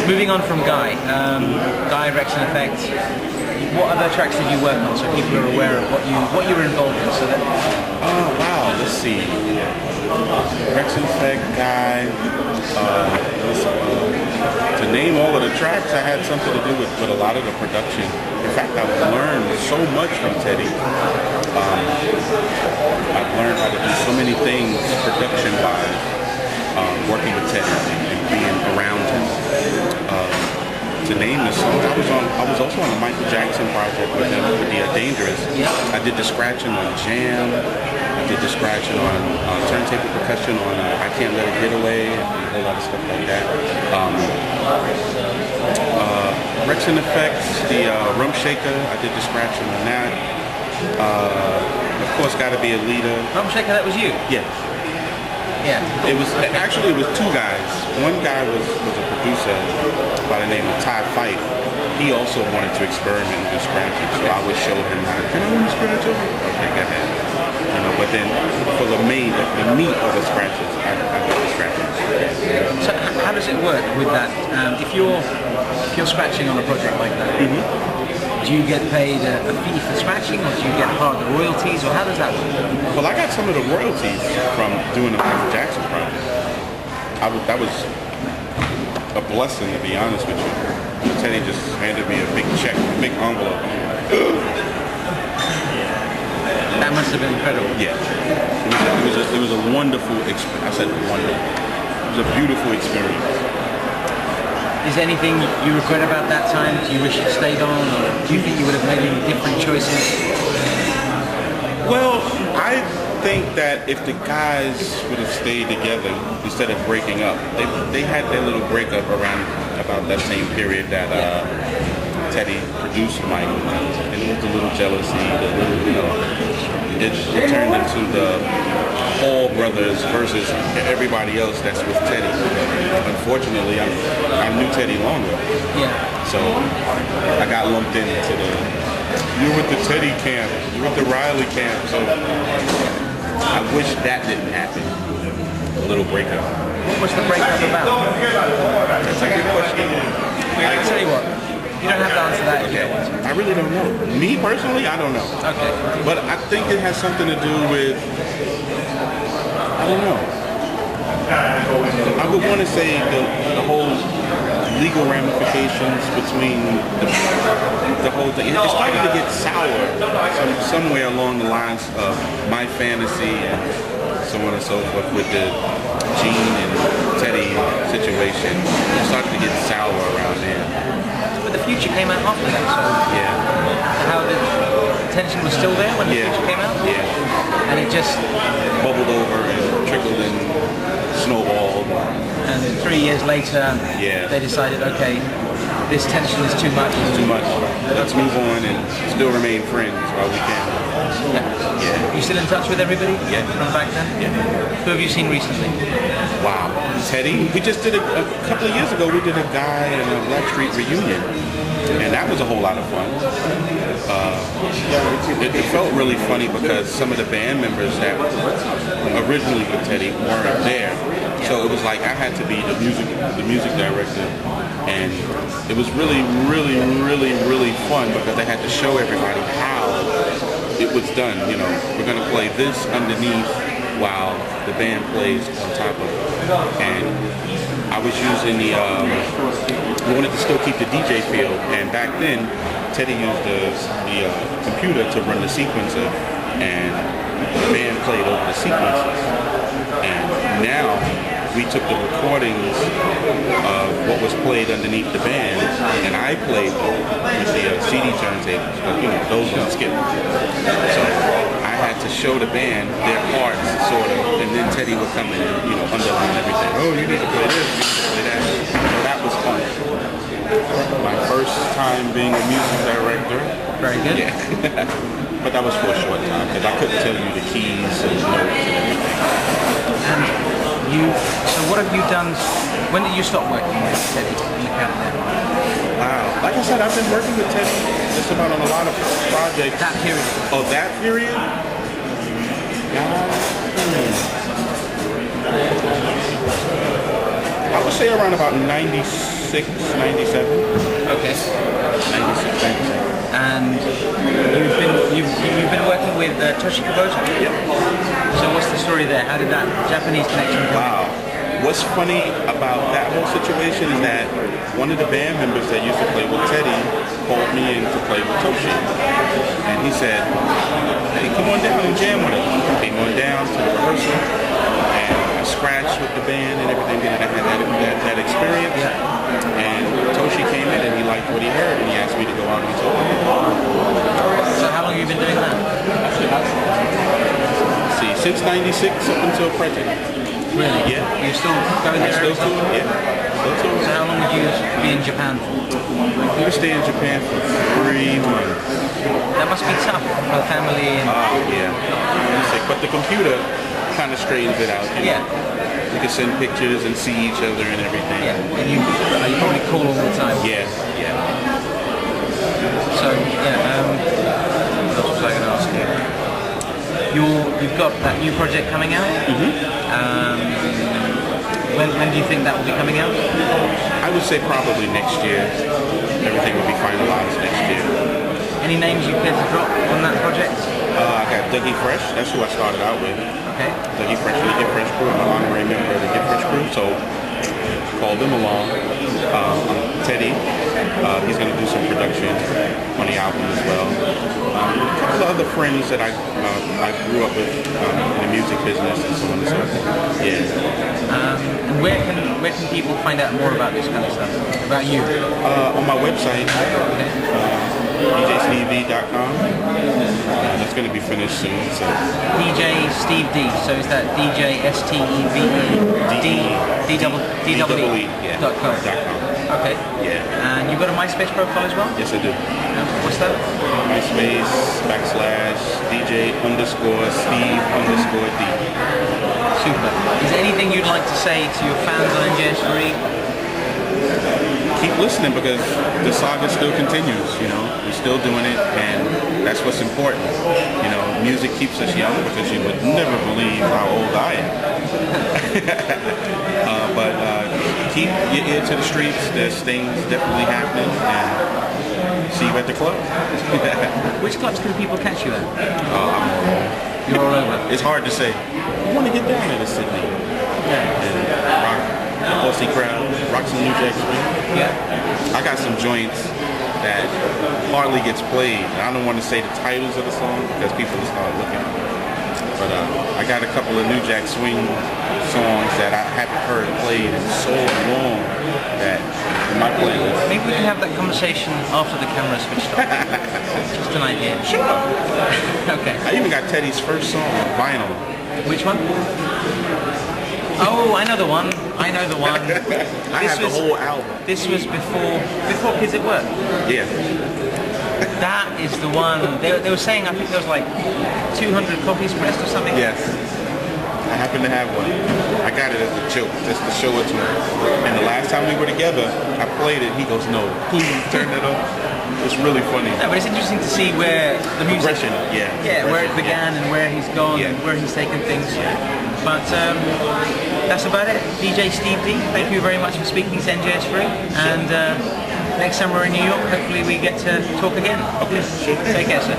moving on from Guy, Rex and Effect. What other tracks did you work on, so people are aware of what you were involved in? So that. Oh wow, let's see. Rex and Effect, Guy. To name all of the tracks, I had something to do with a lot of the production. In fact, I've learned so much from Teddy. I've learned how to do so many things production-wise, working with Teddy and being around him. To name the song, I was also on the Michael Jackson project with him, with the Dangerous. I did the scratching on Jam. I did the scratching on turntable percussion on I Can't Let It Get Away, and a whole lot of stuff like that. Rex and Effects, the Rum Shaker, I did the scratching on that. Of course, Gotta Be a Leader. Rum Shaker, that was you? Yeah. Yeah. It was two guys. One guy was a producer by the name of Ty Fife. He also wanted to experiment with scratching, so I would show him how to. Can I scratch over? Okay, go ahead. You know, but then for the meat of the scratches, I got the scratching. So how does it work with that? If you're scratching on a project like that, do you get paid a fee for scratching, or do you get part of the royalties, or how does that work? Well, I got some of the royalties from doing the Michael Jackson project. That was a blessing, to be honest with you. Teddy just handed me a big check, a big envelope. That must have been incredible. Yeah. It was a wonderful experience. I said wonderful. It was a beautiful experience. Is there anything you regret about that time? Do you wish you stayed on, or do you think you would have made any different choices? Well, I think that if the guys would have stayed together instead of breaking up, they had their little breakup around about that same period that Teddy produced Michael, and it was a little jealousy, it turned into the Hall brothers versus everybody else that's with Teddy. Unfortunately, I knew Teddy longer. Yeah. So I got lumped into you're with the Teddy camp, you're with the Riley camp. So I wish that didn't happen. A little breakup. What was the breakup about? That's a good question. I tell you what, you don't have to answer that if you don't want to. I really don't know. Me personally, I don't know. Okay. But I think it has something to do with, I don't know. I would want to say the whole legal ramifications between the whole thing. It started to get sour somewhere along the lines of My Fantasy and so on and so forth with the Gene and Teddy situation. It started to get sour around there. But the Future came out after that, so yeah. How did the tension was still there when the Future came out? Yeah. And it just bubbled over and trickled and snowballed. And 3 years later, they decided, okay, this tension is too much. It's too much. Let's move on and still remain friends while we can. Yeah. You still in touch with everybody? Yeah. From back then? Yeah. Who have you seen recently? Wow. Teddy. We just did a couple of years ago, we did a Guy and a Blackstreet reunion. And that was a whole lot of fun. It felt really funny because some of the band members that originally with Teddy weren't there. So it was like I had to be the music director, and it was really, really, really, really fun because I had to show everybody how it was done. You know, we're gonna play this underneath while the band plays on top of it. And I was using we wanted to still keep the DJ feel, and back then Teddy used the computer to run the sequencer, and the band played over the sequences. And now we took the recordings of what was played underneath the band, and I played with the CD turntables, but you know, those don't skip. So I had to show the band their parts, sort of, and then Teddy would come in and, you know, underline everything. Oh, you need to play this, you need to play that. So that was fun. My first time being a music director. Very good. Yeah. But that was for a short time, because I couldn't tell you the keys and notes and everything. So what have you done? When did you stop working with Teddy? Wow. Like I said, I've been working with Teddy just about on a lot of projects. That period. Oh, that period? I would say around about 96. 96, 97. Okay. 96, 97. And you've been working with Toshi Kubota? Yep. So what's the story there? How did that Japanese connection come? Wow. What's funny about that whole situation is that one of the band members that used to play with Teddy called me in to play with Toshi. And he said, hey, come on down and jam with us. I came on down to the rehearsal and I scratched with the band and everything, and I had that experience. Yeah. And Toshi came in and he liked what he heard and he asked me to go out and tour. So how long have you been doing that? Let's see, since 96 up until present. Really? Yeah. You're still going there? Still touring, yeah. Still touring. So how long would you be in Japan for? We would stay in Japan for 3 months. That must be tough for the family. And Yeah. But the computer kind of straightens it out. You know? We can send pictures and see each other and everything. Yeah. And you probably call all the time. Yeah. Yeah. So yeah. What else was I going to ask you? You've got that new project coming out. When do you think that will be coming out? I would say probably next year. Everything will be finalized next year. Any names you care to drop on that project? I got Dougie Fresh. That's who I started out with. Okay. Dougie Fresh and the Get Fresh crew. I'm an honorary member of the Get Fresh crew, so called them along. Teddy, he's going to do some production on the album as well. A couple of other friends that I grew up with in the music business and so on and so forth. Yeah. And where can people find out more about this kind of stuff? About you? On my website, DJSteveDee.com. That's going to be finished soon. So. DJ Steve Dee. So is that DJ STEVE.com? Okay. Yeah. And you've got a MySpace profile as well? Yes, I do. What's that? MySpace /DJ_Steve_D. Super. Is there anything you'd like to say to your fans on NJS4E? Keep listening because the saga still continues, you know. We're still doing it and that's what's important. You know, music keeps us young because you would never believe how old I am. But keep your ear to the streets. There's things definitely happening and see you at the club. Which clubs can people catch you at? I'm all over. You're all over. It's hard to say. I want to get down there to Sydney. Yeah. And rock the Aussie crowd, rock some New Jack Swing. Yeah. I got some joints that hardly gets played. I don't want to say the titles of the song because people will start looking. But I got a couple of New Jack Swing songs that I haven't heard played in so long that in my playlist. Maybe we can have that conversation after the camera switched off. Just an idea. Sure. Okay. I even got Teddy's first song on vinyl. Which one? Oh, I know the one. I know the one. I have the whole album. This was before Kids at Work. Yeah. That is the one. They were saying, I think there was like 200 copies pressed or something. Yes. I happen to have one. I got it as a joke, just to show it to him. And the last time we were together, I played it. He goes, "No, please turn it up." It's really funny. No, but it's interesting to see where the music, progression, where it began and where he's gone and where he's taken things. But that's about it. DJ Steve Dee, thank you very much for speaking to NJS4E. And next time we're in New York, hopefully we get to talk again. Okay, sure. Take care, sir.